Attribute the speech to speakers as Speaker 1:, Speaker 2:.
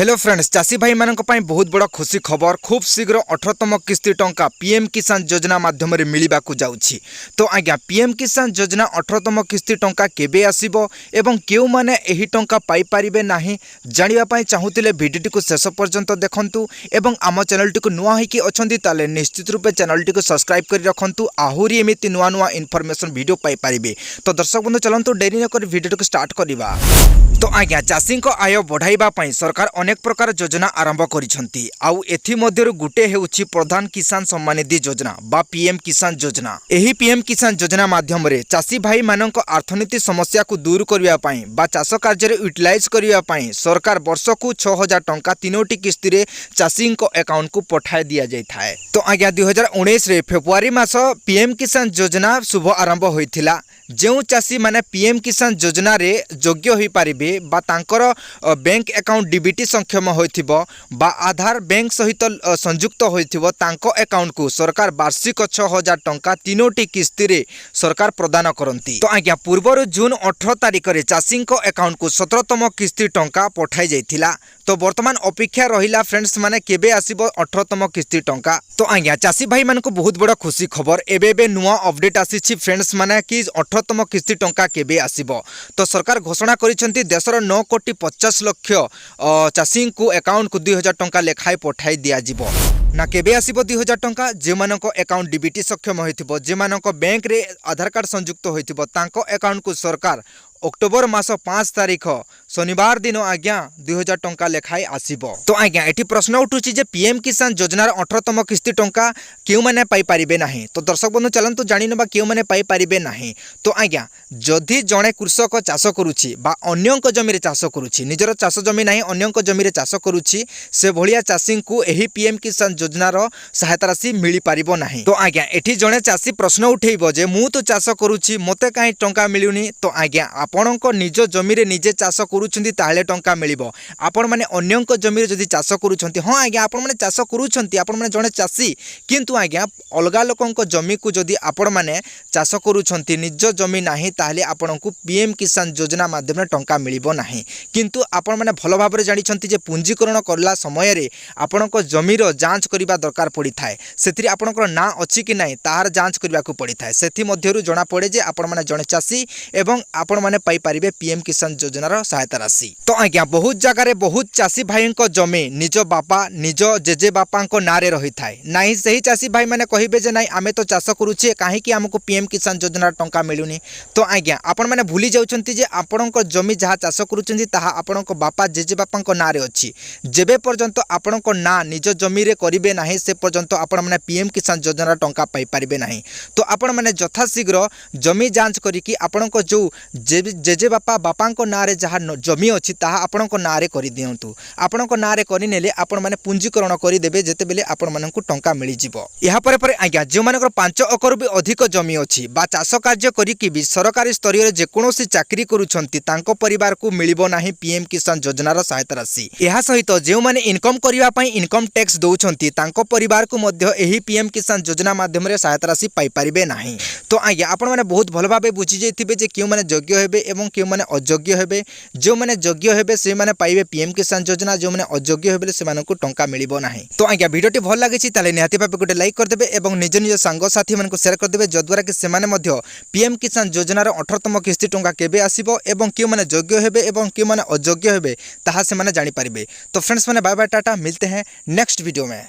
Speaker 1: Hello friends, चाषी भाई मानक पई बहुत बड़ा खुशी खबर। खूब शीघ्र 18तम किस्ती टंका पीएम किसान योजना माध्यम रे मिलिबाकू जाउछि। तो आज्ञा पीएम किसान योजना 18तम किस्ती टंका केबे आसीबो एवं केउ माने एही टंका पाई परिबे नाही जानिबा पई चाहुतिले भिडियोटी को शेष पर्यंत देखंतु एवं आम चैनलटी को नुआ होइकी अछंती ताले निश्चित रूपे चैनलटी को सब्सक्राइब करि रखंतु। आहुरी एमिति नुआ नुआ इन्फॉर्मेशन वीडियो पाई परिबे। तो दर्शक बंधु चलंतु देरी न कर वीडियो को स्टार्ट करिबा। तो आज्ञा चाषी को आय बढ़ाइबा पई सरकार अनेक प्रकार योजना आरंभ करिसंती। आउ एथि मध्यरु गुटे हेउछि प्रधान किसान सम्मान निधि योजना बा पीएम किसान योजना। एही पीएम किसान योजना माध्यम रे चाषी भाई मानक अर्थनीति समस्या को दूर करिया पई बा चाष कार्य रे यूटिलाइज करिया पई सरकार वर्ष को 6000 टंका तीनोटी किस्ती रे चाषी को अकाउंट को पठाई दिया जाय थाए। तो आज्ञा 2019 रे फेब्रुआरी मास पीएम किसान योजना शुभ आरंभ होइथिला। जो चाषी माने पीएम किसान योजना रे योग्य होई पारिबे बा तांकर बैंक अकाउंट डीबीटी सक्षम होइथिबो बा आधार बैंक सहित संयुक्त होइथिबो तांको अकाउंट को सरकार वार्षिक 6000 टंका तीनोटी किस्ती रे सरकार प्रदान करंती। तो आज्ञा पूर्वर जून 18 तारिख रे चाषी को अकाउंट को 17तम किस्ती टंका पठाई जाइथिला। तो वर्तमान अपेक्षा रहिला फ्रेंड्स माने केबे आसीबो 18तम किस्ती टंका। तो आज्ञा चाषी भाई मान को बहुत बड़ा खुशी खबर एबे नुआ अपडेट आसीछि फ्रेंड्स माने कि 18तम किस्ती टंका केबे आसीबो। तो सरकार घोषणा करिसेंती देशर 9 कोटी 50 लाख चाषी को अकाउंट को 2000 टंका लेखाय पठाई दिया जिवो ना केबे आसीबो 2000 टंका। जे मानको अकाउंट डीबीटी सक्षम होइथिबो जे मानको बैंक रे आधार कार्ड संयुक्त होइथिबो तांको अकाउंट को सरकार अक्टोबर मास 5 तारिख शनिवार दिन आज्ञा 2000 टंका लेखाई आसीबो। तो आज्ञा एठी प्रश्न उठुछि जे पीएम किसान योजनार 18तम किस्ती टंका केउ माने पाई परिबे नाही। तो दर्शक बंधु चलंतु जानिनबा केउ माने पाई परिबे नाही। तो आज्ञा जदि जणे कृषक चाष करूछि बा अन्यक जमी रे चाष करूछि निजर चाष जमी नाही अन्यक जमी रे चाष करूछि से भलिया चाषी को एही पीएम किसान योजनार सहायता राशि मिली परिबो नाही। तो आज्ञा एठी जणे चाषी प्रश्न उठेइबो जे मु तो चाष करूछि मते काई टंका मिलुनी। तो आज्ञा आपणक निज जमी रे निजे चाष करूछंती ताहले टंका मिलिबो। आपण माने अन्यक जमी रे जदि चाष करूछंती हां आज्ञा आपण माने चाष करूछंती आपण माने जणे चाषी किंतु आज्ञा अलगा लोकंक जमी को जदि आपण माने चाष करूछंती निज जमी नाही ताहले आपणकु पीएम किसान योजना माध्यम रे टंका मिलिबो नाही। किंतु आपण माने भलो भाबरे रे जानिछंती जे पंजीकरण करला समय रे आपणक जमी रो जांच करिबा दरकार पड़ी थाए। सेथिरि आपणकर ना अछि कि नाही ताहार जांच करिबा को पड़ी थाए। सेथि मध्यरु जणा पड़े जे आपण माने जणे चाषी एवं आपण माने पाई परिबे पीएम किसान योजनार सहायता राशि। तो आज्ञा बहुत जगह रे बहुत चाषी भाई जमी निज बापा निज जेजे बापा नारे रही थाए नाही। सही चाषी भाई माने कहिबे जे नाही आमे तो चाष करूछे काहे कि हमको पीएम किसान योजनार टंका मिलुनी। तो आज्ञा आपण माने भूली जाउछंती जे आपणक जमी जहा चाष करूछंती ताहा आपणक बापा जेजे बापा नारे अछि। जेबे पर्यंत आपणक ना निज जमी रे करिबे नाही से पर्यंत आपण माने पीएम किसान योजनार टंका पाई परिबे नाही। तो आपण माने यथा शीघ्र जमी जांच करिकि आपणक जो जेजे बापा बापांको नारे जहा जमी अछि ताहा आपणको नारे करि दियंतु। आपणको नारे करि नेले आपण माने पंजीकरण करि देबे जेते बेले आपण माननकु टंका मिलि जिवो। यहा परे आज्ञा जे मानकर 5 एकड़ भी अधिक जमी अछि बा चाष कार्य करिकि भी सरकारी स्तरीय रे जे कोनोसी चाकरी करूछंती तांको परिवार को मिलिबो नाही पीएम किसान योजनार सहायता राशि। यहा सहित जे माने इनकम करिवा पई इनकम टैक्स दउछंती तांको परिवार को मध्य एही पीएम किसान योजना माध्यम रे सहायता राशि पाई परिबे नाही। तो आज्ञा आपण माने बहुत भलो भाबे बुझि जैथिबे जे केउ माने योग्य हेबे एवं केउ माने अयोग्य हेबे। जो माने योग्य हेबे से माने पाइबे पीएम किसान योजना जो माने अयोग्य हेबे से मानकु टंका मिलिबो नाही। तो आज्ञा वीडियोटी भल लागिछि ताले निहाती भाबे गोटे लाइक कर देबे एवं निज निज संग साथी मानकु शेयर कर देबे जद्वारा कि से माने मध्य पीएम किसान योजनार 18तम किस्ती टंका केबे आसीबो एवं केउ माने योग्य हेबे एवं केउ माने अयोग्य हेबे ताहा से माने जानि परिबे। तो फ्रेंड्स माने बाय बाय टाटा मिलते हैं नेक्स्ट वीडियो में।